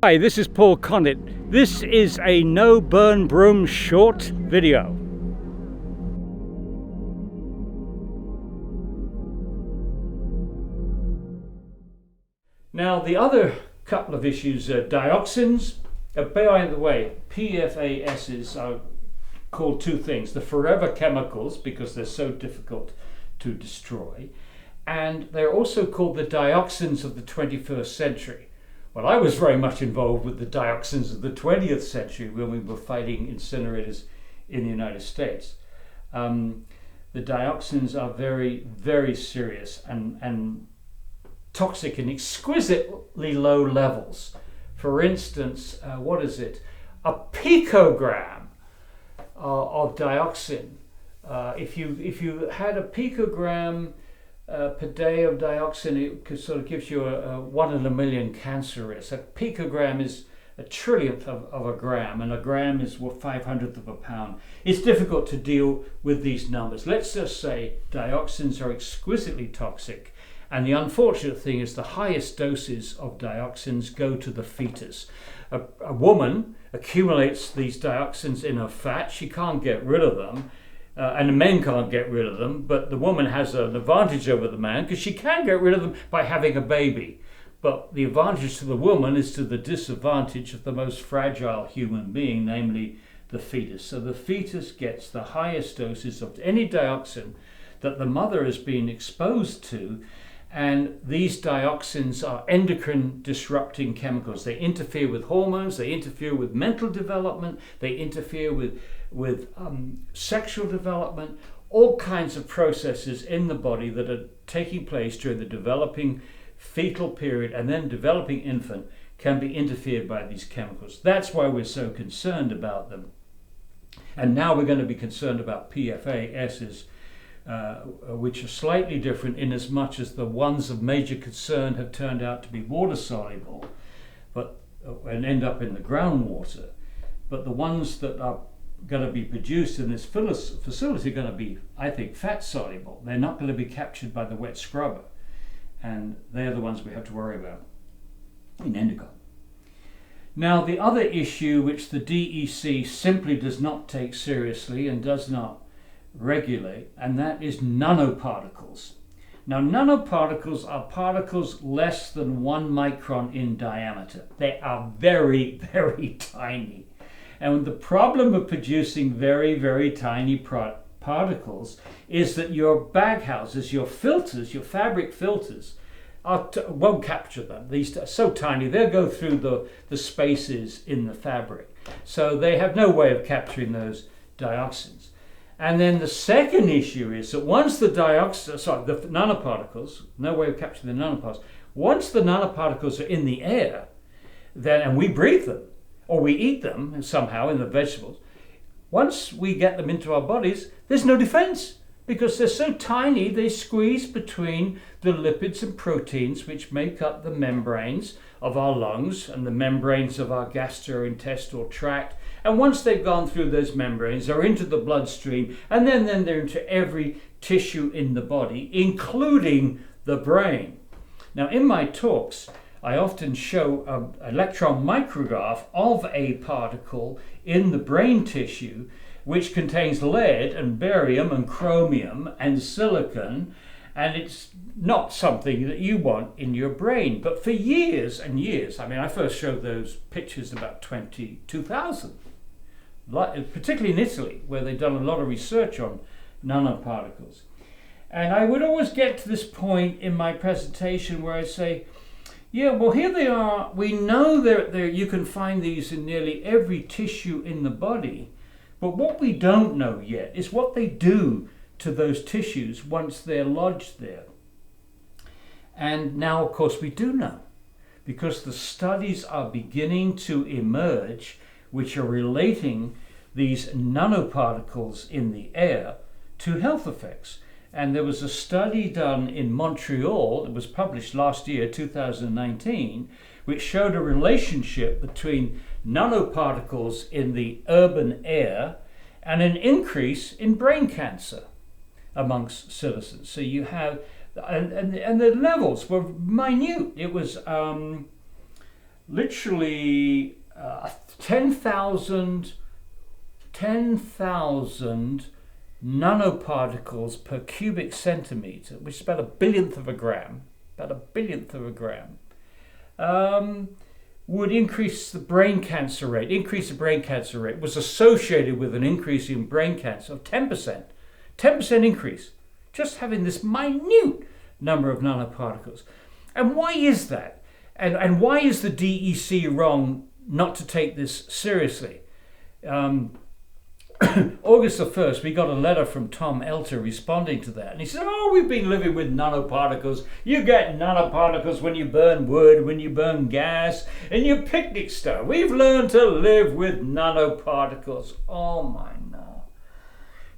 Hi, this is Paul Connett. This is a no burn broom short video. Now the other couple of issues are dioxins. By the way, PFASs are called two things: the forever chemicals, because they're so difficult to destroy, and they're also called the dioxins of the 21st century. Well, I was very much involved with the dioxins of the 20th century when we were fighting incinerators in the United States. The dioxins are very, very serious and toxic in exquisitely low levels. For instance, what is it? A picogram of dioxin. If you had a picogram per day of dioxin, it sort of gives you a 1 in a million cancer risk. A picogram is a trillionth of a gram, and a gram is 500th of a pound. It's difficult to deal with these numbers. Let's just say dioxins are exquisitely toxic, and the unfortunate thing is the highest doses of dioxins go to the fetus. A woman accumulates these dioxins in her fat. She can't get rid of them. And the men can't get rid of them, but the woman has an advantage over the man because she can get rid of them by having a baby. But the advantage to the woman is to the disadvantage of the most fragile human being, namely the fetus. So the fetus gets the highest doses of any dioxin that the mother has been exposed to, and these dioxins are endocrine disrupting chemicals. They interfere with hormones, they interfere with mental development, they interfere with sexual development. All kinds of processes in the body that are taking place during the developing fetal period and then developing infant can be interfered by these chemicals. That's why we're so concerned about them. And now we're going to be concerned about PFASs, which are slightly different in as much as the ones of major concern have turned out to be water soluble and end up in the groundwater. But the ones that are going to be produced in this facility are going to be, I think, fat soluble. They're not going to be captured by the wet scrubber, and they're the ones we have to worry about in Endicott. Now, the other issue which the DEC simply does not take seriously and does not regulate, and that is nanoparticles. Now, nanoparticles are particles less than 1 micron in diameter. They are very, very tiny. And the problem of producing very, very tiny particles is that your bag houses, your filters, your fabric filters, won't capture them. These are so tiny, they'll go through the spaces in the fabric. So they have no way of capturing those dioxins. And then the second issue is that once the nanoparticles, no way of capturing the nanoparticles, once the nanoparticles are in the air, then, and we breathe them, or we eat them somehow in the vegetables, once we get them into our bodies, there's no defense because they're so tiny they squeeze between the lipids and proteins which make up the membranes of our lungs and the membranes of our gastrointestinal tract. And once they've gone through those membranes, they're into the bloodstream, and then they're into every tissue in the body, including the brain. Now, in my talks, I often show an electron micrograph of a particle in the brain tissue which contains lead and barium and chromium and silicon, and it's not something that you want in your brain. But for years and years, I first showed those pictures about 2000, particularly in Italy, where they've done a lot of research on nanoparticles. And I would always get to this point in my presentation where I say, yeah, well, here they are. We know that you can find these in nearly every tissue in the body. But what we don't know yet is what they do to those tissues once they're lodged there. And now, of course, we do know, because the studies are beginning to emerge which are relating these nanoparticles in the air to health effects. And there was a study done in Montreal, it was published last year, 2019, which showed a relationship between nanoparticles in the urban air and an increase in brain cancer amongst citizens. So you have, and the levels were minute. It was literally 10,000 nanoparticles per cubic centimeter, which is about a billionth of a gram, would increase the brain cancer rate, was associated with an increase in brain cancer of 10%. 10% increase, just having this minute number of nanoparticles. And why is that? And why is the DEC wrong not to take this seriously? August the 1st, we got a letter from Tom Elter responding to that. And he said, oh, we've been living with nanoparticles. You get nanoparticles when you burn wood, when you burn gas, and your picnic stuff. We've learned to live with nanoparticles. Oh, my no.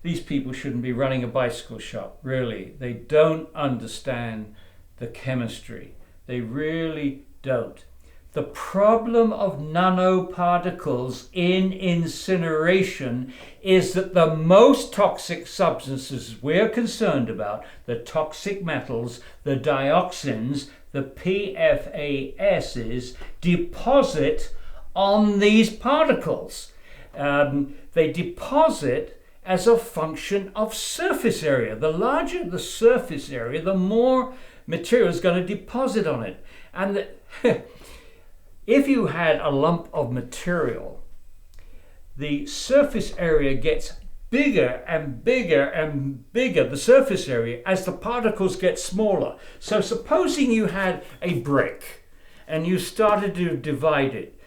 These people shouldn't be running a bicycle shop, really. They don't understand the chemistry. They really don't. The problem of nanoparticles in incineration is that the most toxic substances we're concerned about, the toxic metals, the dioxins, the PFASs, deposit on these particles. They deposit as a function of surface area. The larger the surface area, the more material is going to deposit on it. And if you had a lump of material, the surface area gets bigger and bigger and bigger, the surface area, as the particles get smaller. So supposing you had a brick and you started to divide it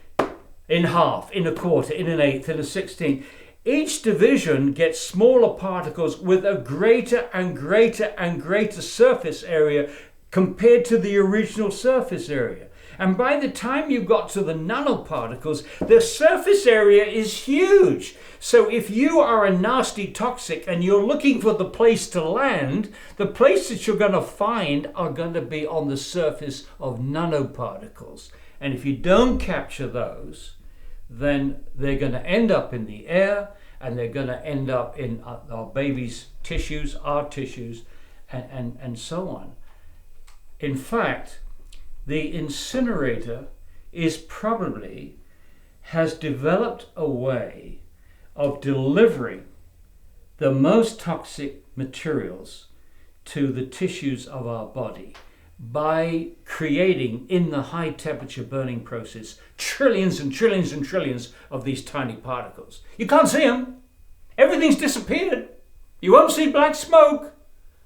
in half, in a quarter, in an eighth, in a 16th, each division gets smaller particles with a greater and greater and greater surface area compared to the original surface area. And by the time you got to the nanoparticles, the surface area is huge. So if you are a nasty toxic and you're looking for the place to land, the place that you're going to find are going to be on the surface of nanoparticles. And if you don't capture those, then they're going to end up in the air, and they're going to end up in our babies' tissues, our tissues, and so on. In fact, the incinerator has developed a way of delivering the most toxic materials to the tissues of our body by creating, in the high temperature burning process, trillions and trillions and trillions of these tiny particles. You can't see them. Everything's disappeared. You won't see black smoke.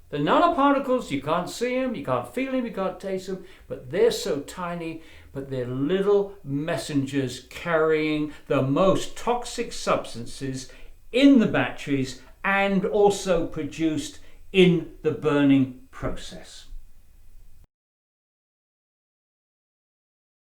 The nanoparticles, you can't see them, you can't feel them, you can't taste them, but they're so tiny, but they're little messengers carrying the most toxic substances in the batteries and also produced in the burning process.